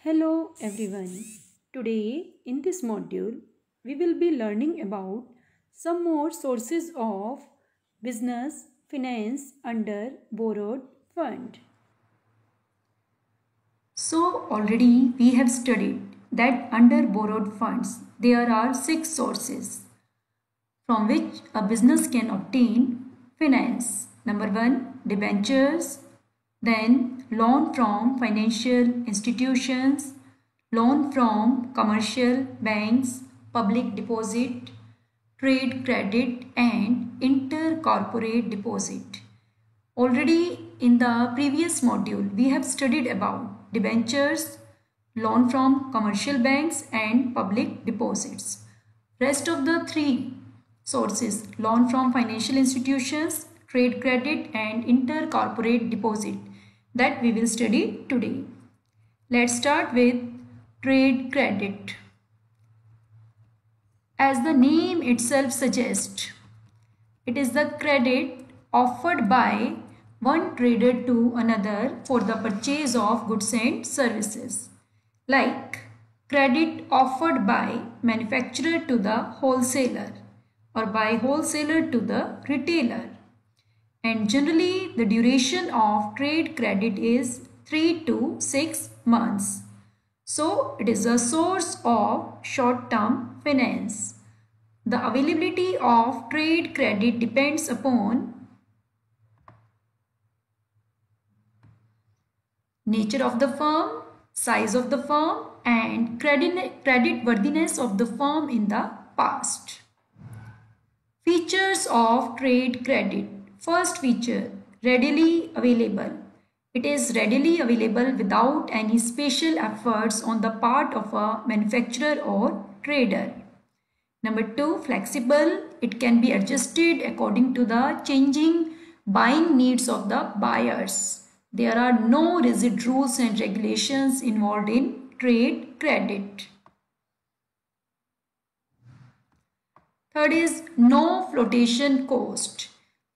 Hello everyone. Today in this module we will be learning about some more sources of business finance under borrowed fund. So already we have studied that under borrowed funds there are 6 sources from which a business can obtain finance. Number 1, debentures, then loan from financial institutions, loan from commercial banks, public deposit, trade credit and intercorporate deposit. Already in the previous module we have studied about debentures, loan from commercial banks and public deposits. Rest of the 3 sources, loan from financial institutions, trade credit and intercorporate deposit, that we will study today. Let's start with trade credit. As the name itself suggests, it is the credit offered by one trader to another for the purchase of goods and services, like credit offered by manufacturer to the wholesaler or by wholesaler to the retailer. And generally the duration of trade credit is 3 to 6 months. So it is a source of short-term finance. The availability of trade credit depends upon nature of the firm, size of the firm and credit worthiness of the firm in the past. Features of trade credit. First feature, readily available. It is readily available without any special efforts on the part of a manufacturer or trader. Number 2, flexible. It can be adjusted according to the changing buying needs of the buyers. There are no rigid rules and regulations involved in trade credit. Third is no flotation cost.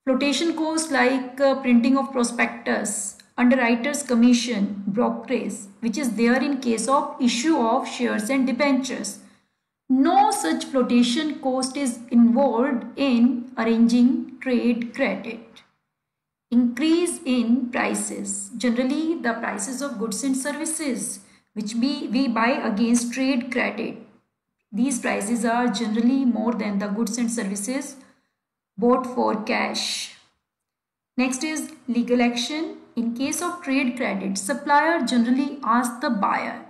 Flotation cost like printing of prospectus, underwriter's commission, brokerage, which is there in case of issue of shares and debentures. No such flotation cost is involved in arranging trade credit. Increase in prices. Generally, the prices of goods and services which we buy against trade credit, these prices are generally more than the goods and services bought for cash. Next is legal action. In case of trade credit, supplier generally asks the buyer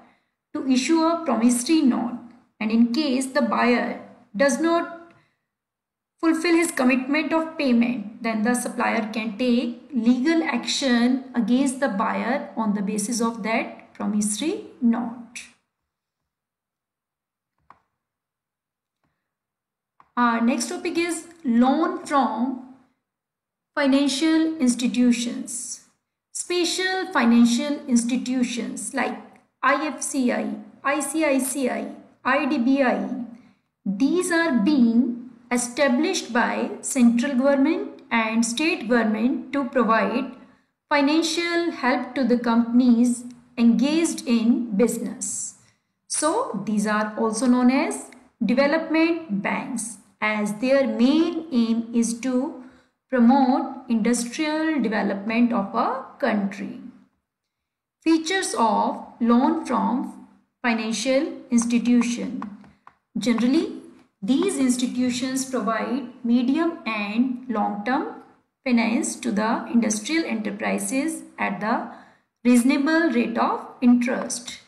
to issue a promissory note, and in case the buyer does not fulfill his commitment of payment, then the supplier can take legal action against the buyer on the basis of that promissory note. Our next topic is loan from financial institutions. Special financial institutions like IFCI, ICICI, IDBI, these are being established by central government and state government to provide financial help to the companies engaged in business. So these are also known as development banks, as their main aim is to promote industrial development of a country. Features of loan from financial institution. Generally, these institutions provide medium and long-term finance to the industrial enterprises at the reasonable rate of interest.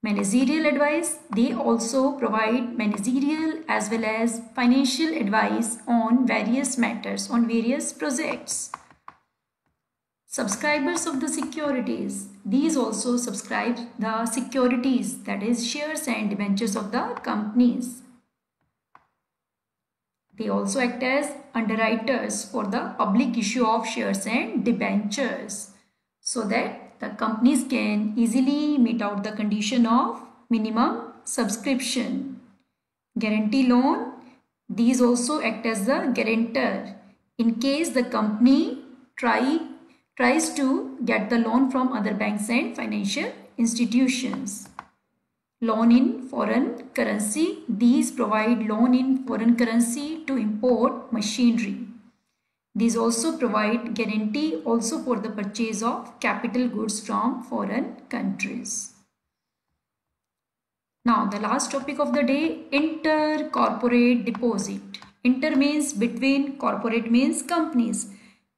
Managerial advice. They also provide managerial as well as financial advice on various matters, on various projects. Subscribers of the securities. These also subscribe the securities, that is shares and debentures of the companies. They also act as underwriters for the public issue of shares and debentures, so that the companies can easily meet out the condition of minimum subscription. Guarantee loan. These also act as the guarantor in case the company tries to get the loan from other banks and financial institutions. Loan in foreign currency. These provide loan in foreign currency to import machinery. These also provide guarantee also for the purchase of capital goods from foreign countries. Now the last topic of the day, intercorporate deposit. Inter means between, corporate means companies.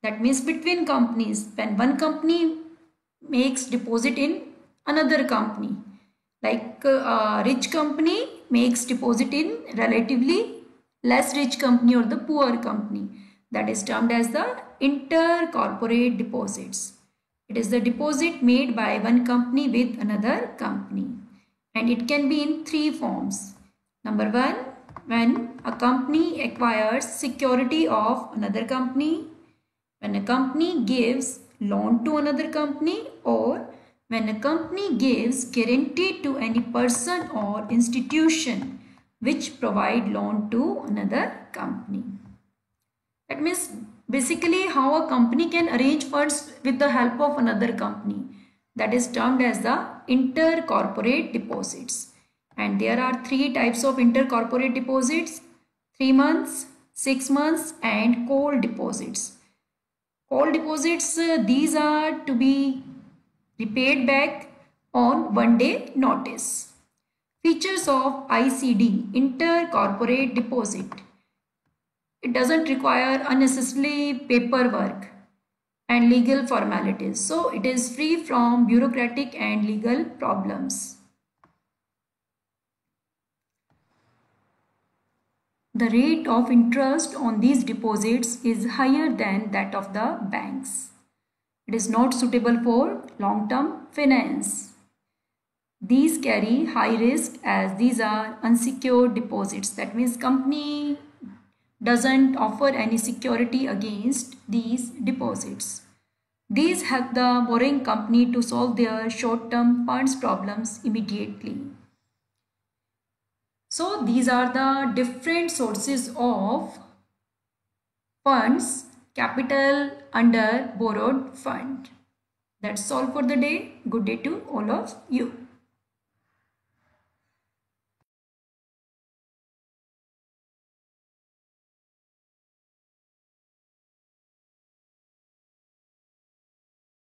That means between companies. When one company makes deposit in another company, like a rich company makes deposit in relatively less rich company or the poor company, that is termed as the intercorporate deposits. It is the deposit made by one company with another company, and it can be in three forms. Number one, when a company acquires security of another company, when a company gives loan to another company, or when a company gives guarantee to any person or institution which provide loan to another company. That means basically how a company can arrange funds with the help of another company. That is termed as the intercorporate deposits. And there are three types of intercorporate deposits: 3 months, 6 months and call deposits. Call deposits, these are to be repaid back on 1 day notice. Features of ICD, intercorporate deposit. It doesn't require unnecessary paperwork and legal formalities. So it is free from bureaucratic and legal problems. The rate of interest on these deposits is higher than that of the banks. It is not suitable for long-term finance. These carry high risk as these are unsecured deposits. That means company doesn't offer any security against these deposits. These help the borrowing company to solve their short-term funds problems immediately. So these are the different sources of funds, capital under borrowed fund. That's all for the day. Good day to all of you.